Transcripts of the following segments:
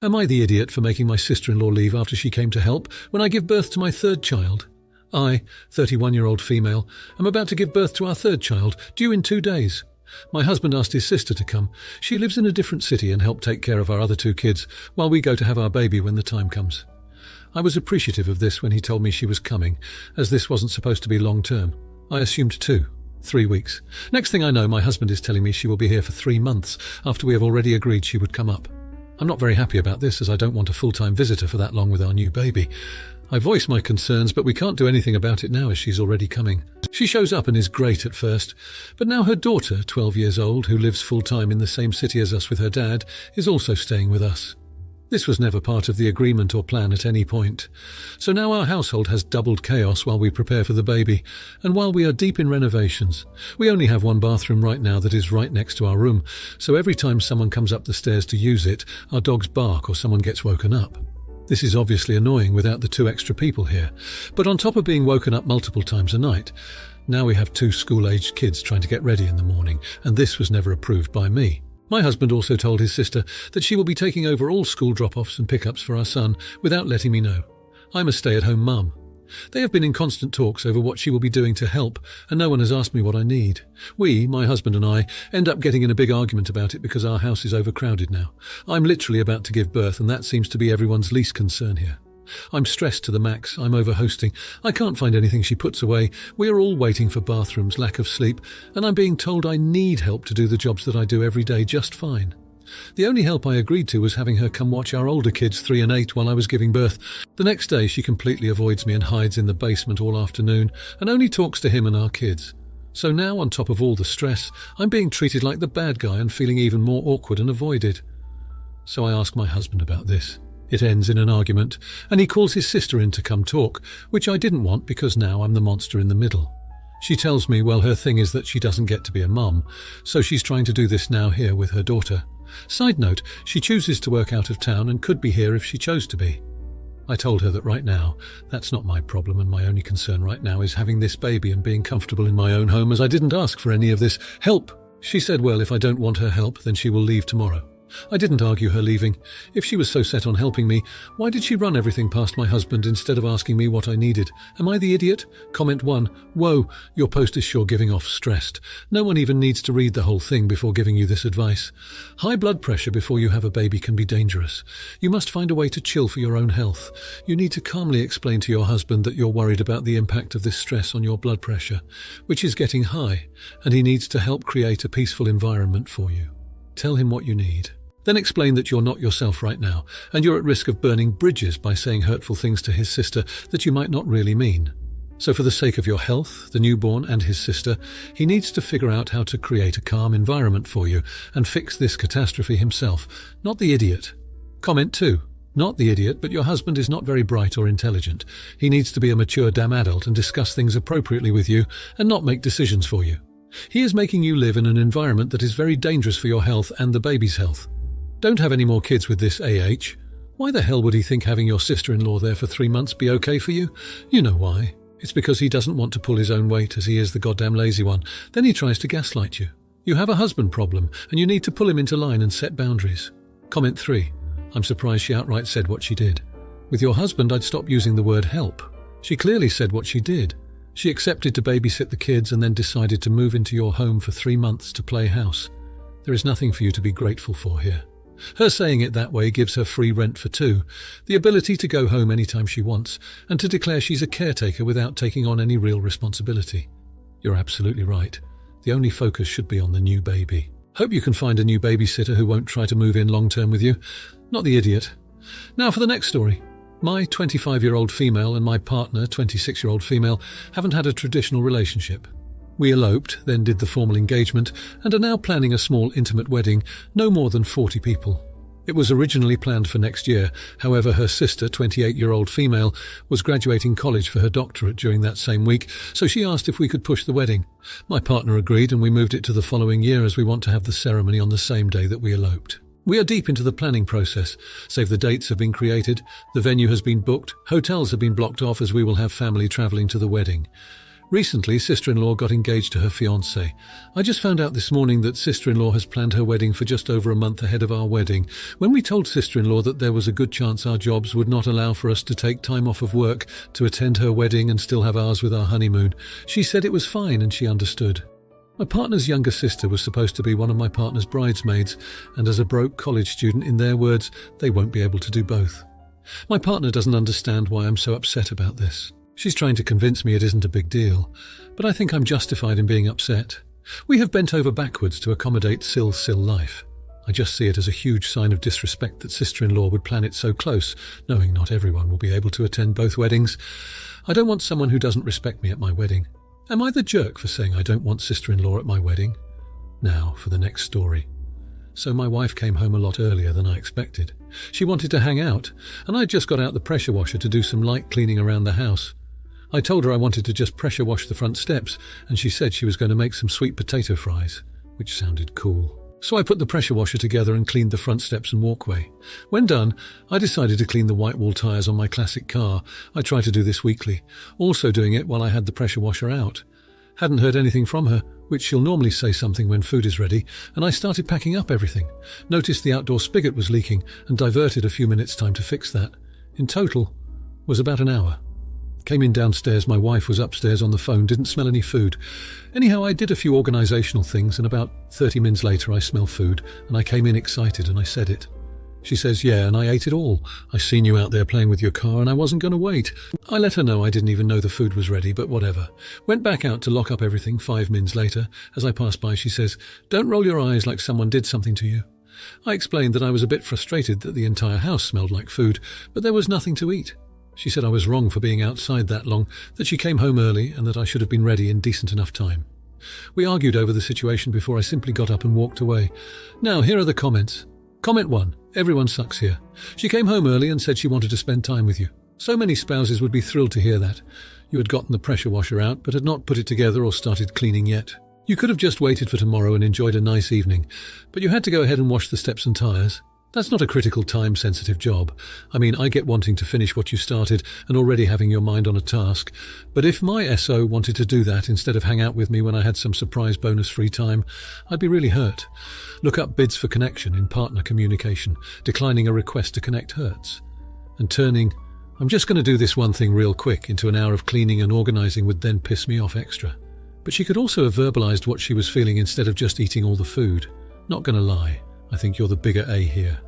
Am I the idiot for making my sister-in-law leave after she came to help when I give birth to my third child? I, 31-year-old female, am about to give birth to our third child, due in 2 days. My husband asked his sister to come. She lives in a different city and help take care of our other 2 kids while we go to have our baby when the time comes. I was appreciative of this when he told me she was coming, as this wasn't supposed to be long-term. I assumed 3 weeks. Next thing I know, my husband is telling me she will be here for 3 months after we have already agreed she would come up. I'm not very happy about this, as I don't want a full-time visitor for that long with our new baby. I voice my concerns, but we can't do anything about it now as she's already coming. She shows up and is great at first, but now her daughter, 12 years old, who lives full-time in the same city as us with her dad, is also staying with us. This was never part of the agreement or plan at any point. So now our household has doubled chaos while we prepare for the baby, and while we are deep in renovations. We only have 1 bathroom right now that is right next to our room, so every time someone comes up the stairs to use it, our dogs bark or someone gets woken up. This is obviously annoying without the 2 extra people here, but on top of being woken up multiple times a night, now we have 2 school-aged kids trying to get ready in the morning, and this was never approved by me. My husband also told his sister that she will be taking over all school drop-offs and pickups for our son without letting me know. I'm a stay-at-home mum. They have been in constant talks over what she will be doing to help, and no one has asked me what I need. We, my husband and I, end up getting in a big argument about it because our house is overcrowded now. I'm literally about to give birth, and that seems to be everyone's least concern here. I'm stressed to the max. I'm over-hosting. I can't find anything she puts away. We are all waiting for bathrooms, lack of sleep, and I'm being told I need help to do the jobs that I do every day just fine. The only help I agreed to was having her come watch our older kids, 3 and 8, while I was giving birth. The next day, she completely avoids me and hides in the basement all afternoon, and only talks to him and our kids. So now, on top of all the stress, I'm being treated like the bad guy and feeling even more awkward and avoided. So I ask my husband about this. It ends in an argument, and he calls his sister in to come talk, which I didn't want because now I'm the monster in the middle. She tells me, well, her thing is that she doesn't get to be a mum, so she's trying to do this now here with her daughter. Side note, she chooses to work out of town and could be here if she chose to be. I told her that right now, that's not my problem, and my only concern right now is having this baby and being comfortable in my own home, as I didn't ask for any of this help. She said, well, if I don't want her help, then she will leave tomorrow. I didn't argue her leaving. If she was so set on helping me, why did she run everything past my husband instead of asking me what I needed? Am I the idiot? Comment 1. Whoa, your post is sure giving off stressed. No one even needs to read the whole thing before giving you this advice. High blood pressure before you have a baby can be dangerous. You must find a way to chill for your own health. You need to calmly explain to your husband that you're worried about the impact of this stress on your blood pressure, which is getting high, and he needs to help create a peaceful environment for you. Tell him what you need. Then explain that you're not yourself right now, and you're at risk of burning bridges by saying hurtful things to his sister that you might not really mean. So for the sake of your health, the newborn and his sister, he needs to figure out how to create a calm environment for you and fix this catastrophe himself, not the idiot. Comment 2. Not the idiot, but your husband is not very bright or intelligent. He needs to be a mature damn adult and discuss things appropriately with you and not make decisions for you. He is making you live in an environment that is very dangerous for your health and the baby's health. Don't have any more kids with this AH. Why the hell would he think having your sister-in-law there for 3 months be okay for you? You know why. It's because he doesn't want to pull his own weight, as he is the goddamn lazy one. Then he tries to gaslight you. You have a husband problem, and you need to pull him into line and set boundaries. Comment 3. I'm surprised she outright said what she did. With your husband, I'd stop using the word help. She clearly said what she did. She accepted to babysit the kids and then decided to move into your home for 3 months to play house. There is nothing for you to be grateful for here. Her saying it that way gives her free rent for 2, the ability to go home anytime she wants, and to declare she's a caretaker without taking on any real responsibility. You're absolutely right. The only focus should be on the new baby. Hope you can find a new babysitter who won't try to move in long-term with you. Not the idiot. Now for the next story. My 25-year-old female and my partner, 26-year-old female, haven't had a traditional relationship. We eloped, then did the formal engagement, and are now planning a small intimate wedding, no more than 40 people. It was originally planned for next year. However, her sister, 28-year-old female, was graduating college for her doctorate during that same week, so she asked if we could push the wedding. My partner agreed, and we moved it to the following year as we want to have the ceremony on the same day that we eloped. We are deep into the planning process. Save the dates have been created, the venue has been booked, hotels have been blocked off as we will have family travelling to the wedding. Recently, sister-in-law got engaged to her fiancé. I just found out this morning that sister-in-law has planned her wedding for just over a month ahead of our wedding. When we told sister-in-law that there was a good chance our jobs would not allow for us to take time off of work to attend her wedding and still have ours with our honeymoon, she said it was fine and she understood. My partner's younger sister was supposed to be one of my partner's bridesmaids, and as a broke college student, in their words, they won't be able to do both. My partner doesn't understand why I'm so upset about this. She's trying to convince me it isn't a big deal, but I think I'm justified in being upset. We have bent over backwards to accommodate Sil life. I just see it as a huge sign of disrespect that sister-in-law would plan it so close, knowing not everyone will be able to attend both weddings. I don't want someone who doesn't respect me at my wedding. Am I the jerk for saying I don't want sister-in-law at my wedding? Now for the next story. So my wife came home a lot earlier than I expected. She wanted to hang out, and I'd just got out the pressure washer to do some light cleaning around the house. I told her I wanted to just pressure wash the front steps, and she said she was going to make some sweet potato fries, which sounded cool. So I put the pressure washer together and cleaned the front steps and walkway. When done, I decided to clean the white wall tyres on my classic car. I try to do this weekly, also doing it while I had the pressure washer out. Hadn't heard anything from her, which she'll normally say something when food is ready, and I started packing up everything. Noticed the outdoor spigot was leaking and diverted a few minutes' time to fix that. In total, was about an hour. Came in downstairs, my wife was upstairs on the phone, didn't smell any food. Anyhow, I did a few organisational things, and about 30 minutes later I smell food, and I came in excited and I said it. She says, yeah, and I ate it all. I seen you out there playing with your car and I wasn't going to wait. I let her know I didn't even know the food was ready, but whatever. Went back out to lock up everything 5 minutes later. As I passed by, she says, don't roll your eyes like someone did something to you. I explained that I was a bit frustrated that the entire house smelled like food, but there was nothing to eat. She said I was wrong for being outside that long, that she came home early and that I should have been ready in decent enough time. We argued over the situation before I simply got up and walked away. Now, here are the comments. Comment 1. Everyone sucks here. She came home early and said she wanted to spend time with you. So many spouses would be thrilled to hear that. You had gotten the pressure washer out, but had not put it together or started cleaning yet. You could have just waited for tomorrow and enjoyed a nice evening, but you had to go ahead and wash the steps and tyres. That's not a critical time-sensitive job. I mean, I get wanting to finish what you started and already having your mind on a task. But if my SO wanted to do that instead of hang out with me when I had some surprise bonus free time, I'd be really hurt. Look up bids for connection in partner communication. Declining a request to connect hurts. And turning, I'm just going to do this one thing real quick, into an hour of cleaning and organising would then piss me off extra. But she could also have verbalised what she was feeling instead of just eating all the food. Not going to lie, I think you're the bigger A here.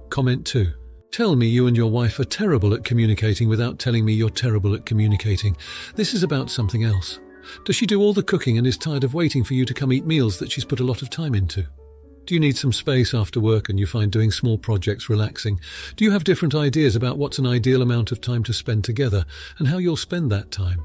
Comment 2. Tell me you and your wife are terrible at communicating without telling me you're terrible at communicating. This is about something else. Does she do all the cooking and is tired of waiting for you to come eat meals that she's put a lot of time into? Do you need some space after work and you find doing small projects relaxing? Do you have different ideas about what's an ideal amount of time to spend together and how you'll spend that time?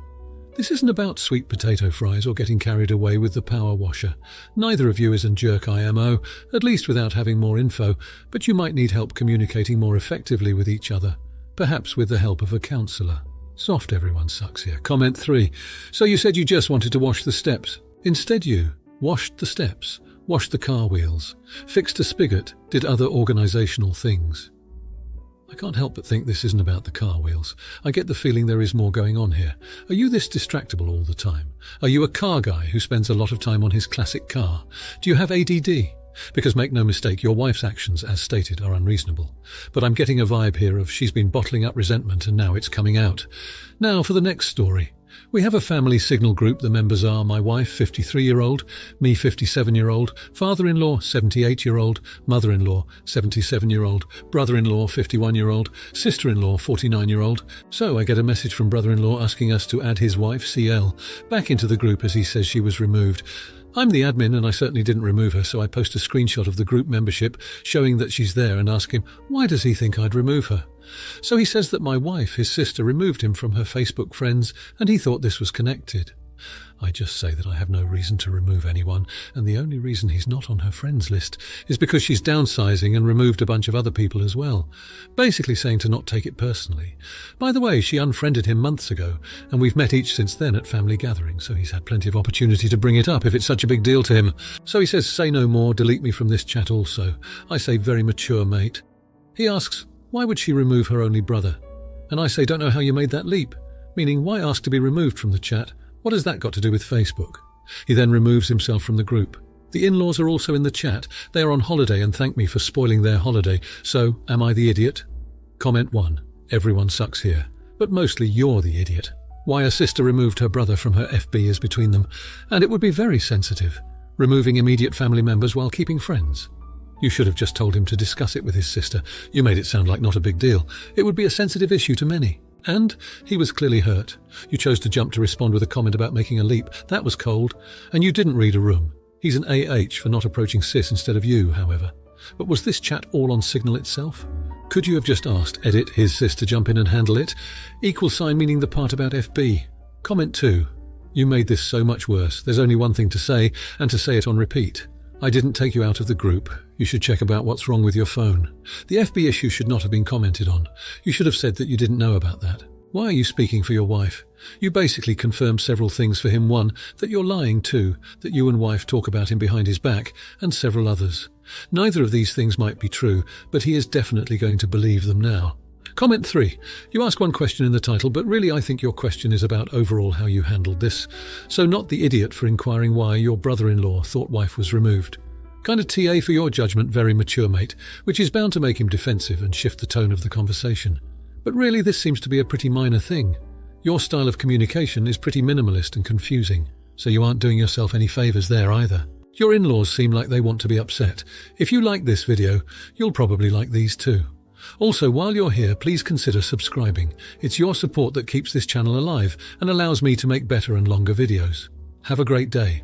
This isn't about sweet potato fries or getting carried away with the power washer. Neither of you is a jerk IMO, at least without having more info, but you might need help communicating more effectively with each other, perhaps with the help of a counsellor. Soft everyone sucks here. Comment 3. So you said you just wanted to wash the steps. Instead you washed the steps, washed the car wheels, fixed a spigot, did other organisational things. I can't help but think this isn't about the car wheels. I get the feeling there is more going on here. Are you this distractible all the time? Are you a car guy who spends a lot of time on his classic car? Do you have ADD? Because make no mistake, your wife's actions, as stated, are unreasonable. But I'm getting a vibe here of she's been bottling up resentment and now it's coming out. Now for the next story. We have a family signal group. The members are my wife, 53-year-old, me, 57-year-old, father-in-law, 78-year-old, mother-in-law, 77-year-old, brother-in-law, 51-year-old, sister-in-law, 49-year-old. So I get a message from brother-in-law asking us to add his wife, CL, back into the group as he says she was removed. I'm the admin and I certainly didn't remove her, so I post a screenshot of the group membership showing that she's there and ask him, why does he think I'd remove her? So he says that my wife, his sister, removed him from her Facebook friends and he thought this was connected. I just say that I have no reason to remove anyone, and the only reason he's not on her friends list is because she's downsizing and removed a bunch of other people as well, basically saying to not take it personally. By the way, she unfriended him months ago, and we've met each since then at family gatherings, so he's had plenty of opportunity to bring it up if it's such a big deal to him. So he says, say no more, delete me from this chat also. I say, very mature, mate. He asks, why would she remove her only brother? And I say, don't know how you made that leap. Meaning, why ask to be removed from the chat? What has that got to do with Facebook? He then removes himself from the group. The in-laws are also in the chat. They are on holiday and thank me for spoiling their holiday. So, am I the idiot? Comment 1. Everyone sucks here. But mostly you're the idiot. Why a sister removed her brother from her FB is between them. And it would be very sensitive. Removing immediate family members while keeping friends. You should have just told him to discuss it with his sister. You made it sound like not a big deal. It would be a sensitive issue to many. And he was clearly hurt. You chose to jump to respond with a comment about making a leap. That was cold. And you didn't read a room. He's an AH for not approaching sis instead of you, however. But was this chat all on Signal itself? Could you have just asked edit his sis to jump in and handle it? $, meaning the part about FB. Comment 2. You made this so much worse. There's only one thing to say, and to say it on repeat. I didn't take you out of the group. You should check about what's wrong with your phone. The FB issue should not have been commented on. You should have said that you didn't know about that. Why are you speaking for your wife? You basically confirmed several things for him. 1, that you're lying. 2, that you and wife talk about him behind his back, and several others. Neither of these things might be true, but he is definitely going to believe them now. Comment 3. You ask one question in the title, but really I think your question is about overall how you handled this. So not the idiot for inquiring why your brother-in-law thought wife was removed. Kind of TA for your judgment, very mature mate, which is bound to make him defensive and shift the tone of the conversation. But really this seems to be a pretty minor thing. Your style of communication is pretty minimalist and confusing, so you aren't doing yourself any favours there either. Your in-laws seem like they want to be upset. If you like this video, you'll probably like these too. Also, while you're here, please consider subscribing. It's your support that keeps this channel alive and allows me to make better and longer videos. Have a great day.